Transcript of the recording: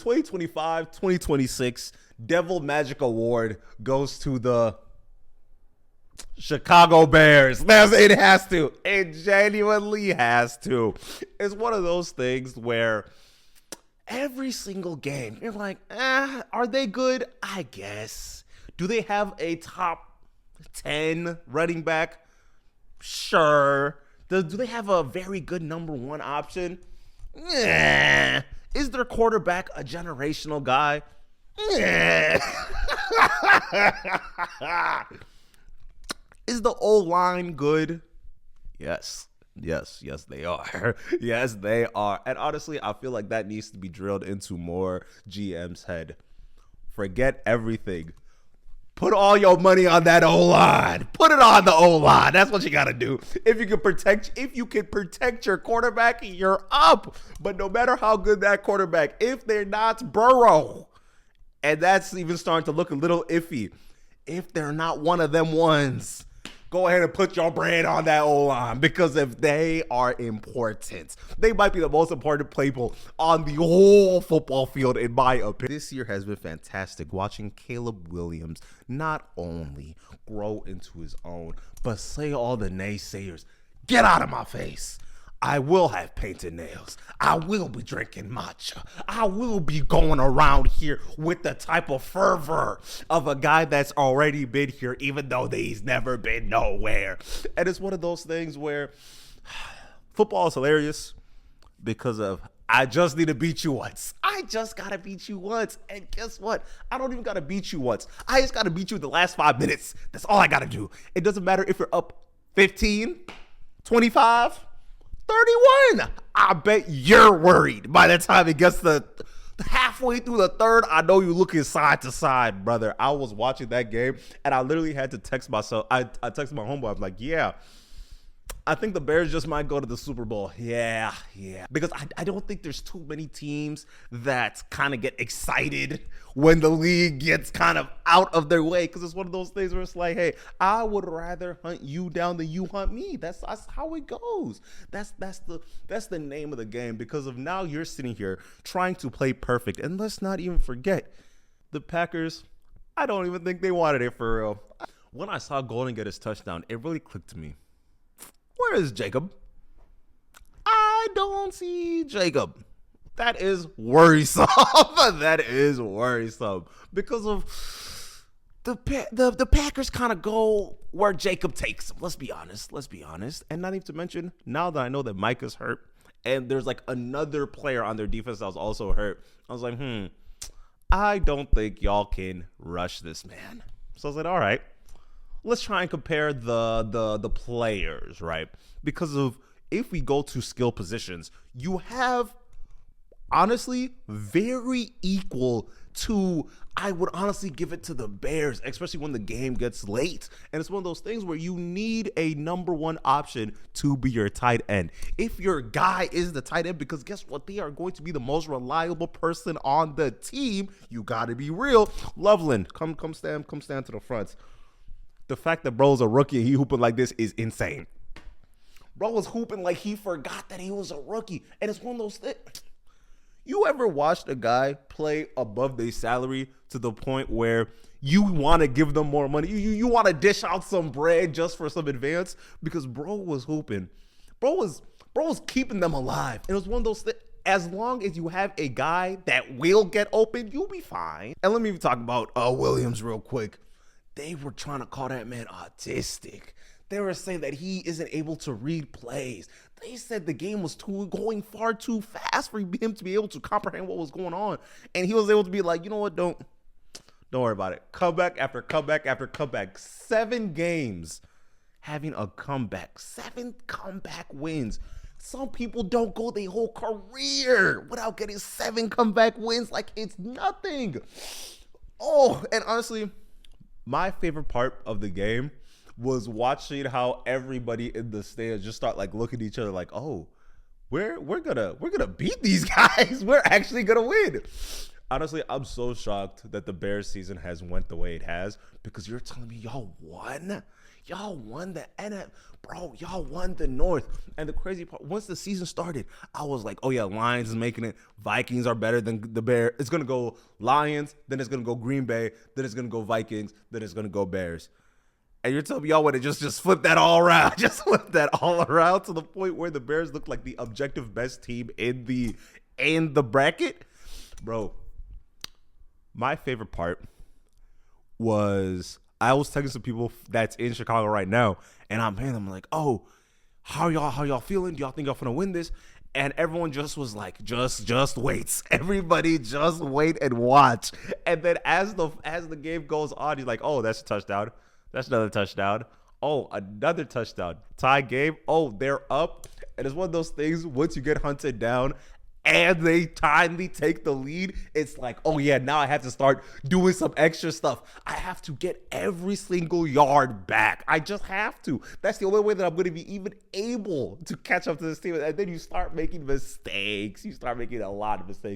2025-2026 Devil Magic Award goes to the Chicago Bears. It has to. It genuinely has to. It's one of those things where every single game, you're like, are they good? I guess. Do they have a top 10 running back? Sure. Do they have a very good number one option? Yeah. Is their quarterback a generational guy? Yeah. Is the O-line good? Yes, they are. Yes, they are. And honestly, I feel like that needs to be drilled into more GM's head. Forget everything. Put all your money on that O-line. Put it on the O-line. That's what you got to do. If you can protect your quarterback, you're up. But no matter how good that quarterback, if they're not Burrow, and that's even starting to look a little iffy, if they're not one of them ones, go ahead and put your brand on that O-line, because if they are important, they might be the most important people on the whole football field, in my opinion. This year has been fantastic, watching Caleb Williams not only grow into his own, but say all the naysayers, get out of my face. I will have painted nails. I will be drinking matcha. I will be going around here with the type of fervor of a guy that's already been here, even though he's never been nowhere. And it's one of those things where football is hilarious because of, I just need to beat you once. I just got to beat you once. And guess what? I don't even got to beat you once. I just got to beat you in the last 5 minutes. That's all I got to do. It doesn't matter if you're up 15, 25, 31. I bet you're worried by the time it gets the halfway through the third. I know you looking side to side, brother. I was watching that game and I literally had to text myself. I texted my homeboy. I'm like, yeah, I think the Bears just might go to the Super Bowl. Yeah. Because I don't think there's too many teams that kind of get excited when the league gets kind of out of their way. Because it's one of those things where it's like, hey, I would rather hunt you down than you hunt me. That's how it goes. That's the name of the game. Because of now you're sitting here trying to play perfect. And let's not even forget, the Packers, I don't even think they wanted it for real. When I saw Golden get his touchdown, it really clicked to me. Where is Jacob? I don't see Jacob. That is worrisome. That is worrisome because of the Packers kind of go where Jacob takes them. Let's be honest. And not even to mention, now that I know that Mike is hurt and there's like another player on their defense that was also hurt, I was like, I don't think y'all can rush this man. So I was like, all right. Let's try and compare the players, right? Because of, if we go to skill positions, you have honestly very equal to, I would honestly give it to the Bears, especially when the game gets late. And it's one of those things where you need a number one option to be your tight end. If your guy is the tight end, because guess what? They are going to be the most reliable person on the team. You got to be real. Loveland, come stand to the front. The fact that bro's a rookie and he hooping like this is insane. Bro was hooping like he forgot that he was a rookie. And it's one of those things. You ever watched a guy play above their salary to the point where you want to give them more money? You want to dish out some bread just for some advance? Because bro was hooping. Bro was keeping them alive. And it was one of those things. As long as you have a guy that will get open, you'll be fine. And let me even talk about Williams real quick. They were trying to call that man autistic. They were saying that he isn't able to read plays. They said the game was going far too fast for him to be able to comprehend what was going on. And he was able to be like, you know what, don't worry about it. Comeback after comeback after comeback. 7 games having a comeback. 7 comeback wins. Some people don't go their whole career without getting 7 comeback wins like it's nothing. Oh, and honestly, my favorite part of the game was watching how everybody in the stands just start like looking at each other like, oh, we're gonna beat these guys. We're actually gonna win. Honestly, I'm so shocked that the Bears season has went the way it has, because you're telling me y'all won? Y'all won the NF, bro. Y'all won the North. And the crazy part, once the season started, I was like, oh yeah, Lions is making it. Vikings are better than the Bears. It's gonna go Lions, then it's gonna go Green Bay, then it's gonna go Vikings, then it's gonna go Bears. And you're telling me y'all would have just flip that all around, just flip that all around to the point where the Bears look like the objective best team in the bracket, bro. My favorite part was I was texting some people that's in Chicago right now, and I'm like, oh, how y'all feeling? Do y'all think y'all gonna win this? And everyone just was like, just wait. Everybody just wait and watch. And then as the game goes on, he's like, oh, that's a touchdown. That's another touchdown. Oh, another touchdown. Tie game. Oh, they're up. And it's one of those things, once you get hunted down and they timely take the lead, it's like, oh yeah, now I have to start doing some extra stuff. I have to get every single yard back. I just have to. That's the only way that I'm going to be even able to catch up to this team. And then you start making mistakes. You start making a lot of mistakes.